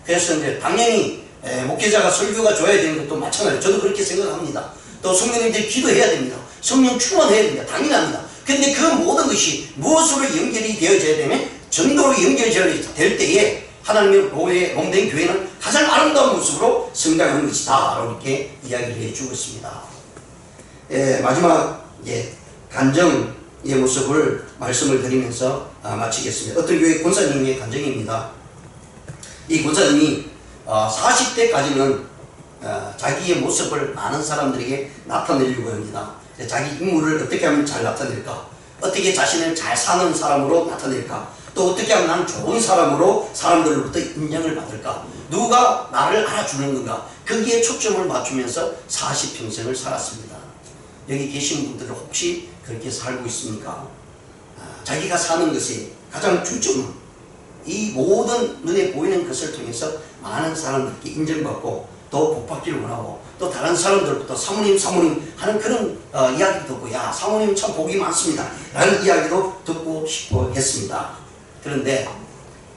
그래서 이제 당연히 목회자가 설교가 좋아야 되는 것도 마찬가지로 저도 그렇게 생각합니다. 또 성도님들이 기도해야 됩니다. 성령 충만해야 됩니다. 당연합니다. 근데 그 모든 것이 무엇으로 연결이 되어져야 되면 전도로 연결되어야 될 때에 하나님의 몸된 교회는 가장 아름다운 모습으로 성장하는 것이다 라고 이렇게 이야기를 해주고 있습니다. 마지막 간정의 모습을 말씀을 드리면서 마치겠습니다. 어떤 교회 권사님의 간정입니다. 이 권사님이 40대까지는 자기의 모습을 많은 사람들에게 나타내려고 합니다. 자기 인물을 어떻게 하면 잘 나타낼까, 어떻게 자신을 잘 사는 사람으로 나타낼까, 또 어떻게 하면 나는 좋은 사람으로 사람들로부터 인정을 받을까, 누가 나를 알아주는 건가, 거기에 초점을 맞추면서 40평생을 살았습니다. 여기 계신 분들은 혹시 그렇게 살고 있습니까? 자기가 사는 것이 가장 중점은 이 모든 눈에 보이는 것을 통해서 많은 사람들께 인정받고 또 복받기를 원하고, 또 다른 사람들부터 사모님 하는 그런 이야기도 듣고, 야, 사모님 참 복이 많습니다 라는 이야기도 듣고 싶어 했습니다. 그런데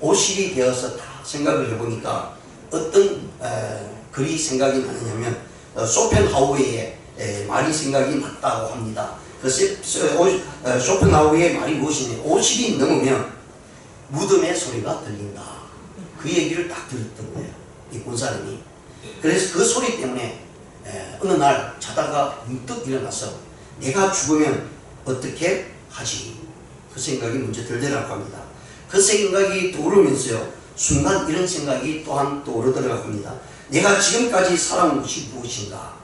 50이 되어서 다 생각을 해보니까 어떤 글이 생각이 나느냐면 쇼펜하우어의 말이 생각이 났다고 합니다. 그래서 쇼펜하우어의 말이 무엇이냐, 50이 넘으면 무덤의 소리가 들린다, 그 얘기를 딱 들었던 거예요, 이 권사님이. 그래서 그 소리 때문에 어느 날 자다가 문득 일어나서 내가 죽으면 어떻게 하지, 그 생각이 먼저 들더라고 합니다. 그 생각이 떠오르면서요, 순간 이런 생각이 또한 떠오르더라고 합니다. 내가 지금까지 살아온 것이 무엇인가,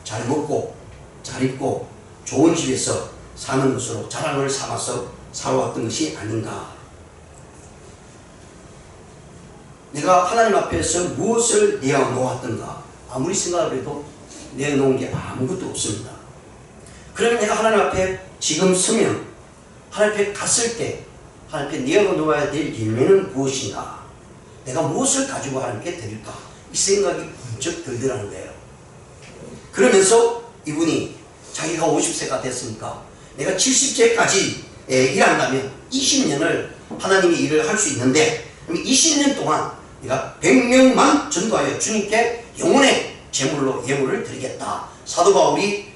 잘 먹고 잘 입고 좋은 집에서 사는 것으로 자랑을 삼아서 살아왔던 것이 아닌가, 내가 하나님 앞에서 무엇을 내어놓았던가, 아무리 생각을 해도 내어놓은 게 아무것도 없습니다. 그러면 내가 하나님 앞에 지금 서면, 하나님 앞에 갔을 때 하나님 앞에 내어놓아야 될 열매는 무엇인가, 내가 무엇을 가지고 하나님께 드릴까, 이 생각이 번쩍 들더라는 거예요. 그러면서 이분이 자기가 50세가 됐으니까 내가 70세까지 일한다면 20년을 하나님의 일을 할 수 있는데 20년 동안 내가 100명만 전도하여 주님께 영혼의 제물로 예물을 드리겠다. 사도 바울이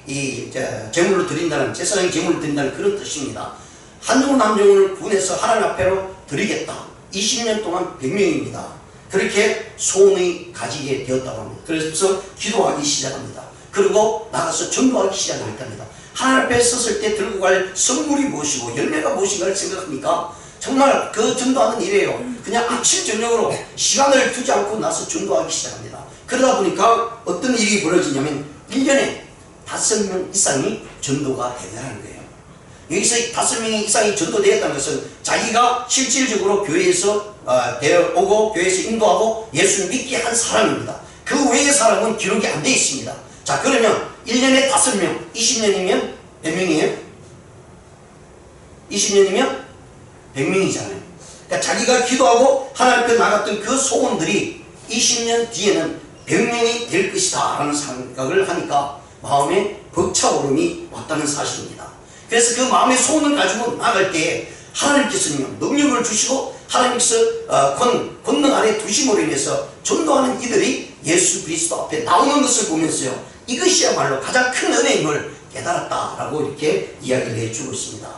제물로 드린다는, 제사장의 제물로 드린다는 그런 뜻입니다. 한 영혼 한 영혼을 구원해서 하나님 앞에로 드리겠다. 20년 동안 100명입니다. 그렇게 소원이 가지게 되었다고 합니다. 그래서 기도하기 시작합니다. 그리고 나가서 전도하기 시작합니다. 하나님 앞에 섰을 때 들고 갈 선물이 무엇이고 열매가 무엇인가를 생각합니까? 정말 그 전도하는 일이에요. 그냥 아침 저녁으로 시간을 두지 않고 나서 전도하기 시작합니다. 그러다 보니까 어떤 일이 벌어지냐면 1년에 5명 이상이 전도가 되더라는 거예요. 여기서 5명이 이상이 전도되었다는 것은 자기가 실질적으로 교회에서 데려오고 교회에서 인도하고 예수를 믿게 한 사람입니다. 그 외의 사람은 기록이 안 되어 있습니다. 자, 그러면 1년에 5명, 20년이면 몇 명이에요? 20년이면 100명이잖아요. 그러니까 자기가 기도하고 하나님 앞에 나갔던 그 소원들이 20년 뒤에는 100명이 될 것이다 라는 생각을 하니까 마음에 벅차오름이 왔다는 사실입니다. 그래서 그 마음의 소원을 가지고 나갈 때 하나님께서는 능력을 주시고 하나님께서 권능 아래 두심으로 인해서 전도하는 이들이 예수 그리스도 앞에 나오는 것을 보면서요, 이것이야말로 가장 큰 은혜임을 깨달았다라고 이렇게 이야기를 해주고 있습니다.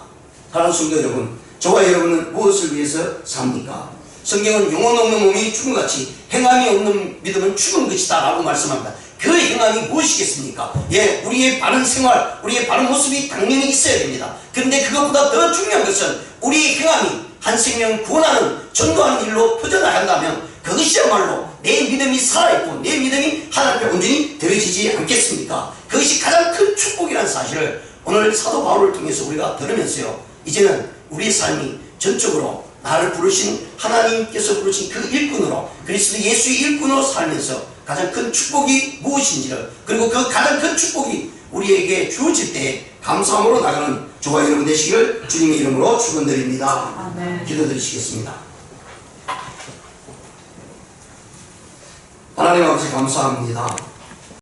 사랑하는 성도 여러분, 저와 여러분은 무엇을 위해서 삽니까? 성경은 영혼 없는 몸이 죽음같이 행함이 없는 믿음은 죽은 것이다 라고 말씀합니다. 그 행함이 무엇이겠습니까? 예, 우리의 바른 생활, 우리의 바른 모습이 당연히 있어야 됩니다. 그런데 그것보다 더 중요한 것은 우리의 행함이 한 생명 구원하는, 전도하는 일로 퍼져나간다면 그것이야말로 내 믿음이 살아있고 내 믿음이 하나님 앞에 온전히 드려지지 않겠습니까? 그것이 가장 큰 축복이라는 사실을 오늘 사도 바울을 통해서 우리가 들으면서요, 이제는 우리의 삶이 전적으로 나를 부르신 하나님께서 부르신 그 일꾼으로, 그리스도 예수의 일꾼으로 살면서 가장 큰 축복이 무엇인지를, 그리고 그 가장 큰 축복이 우리에게 주어질 때 감사함으로 나가는 저와 여러분 되시기를 주님의 이름으로 축원드립니다. 기도드리시겠습니다. 하나님 아버지 감사합니다.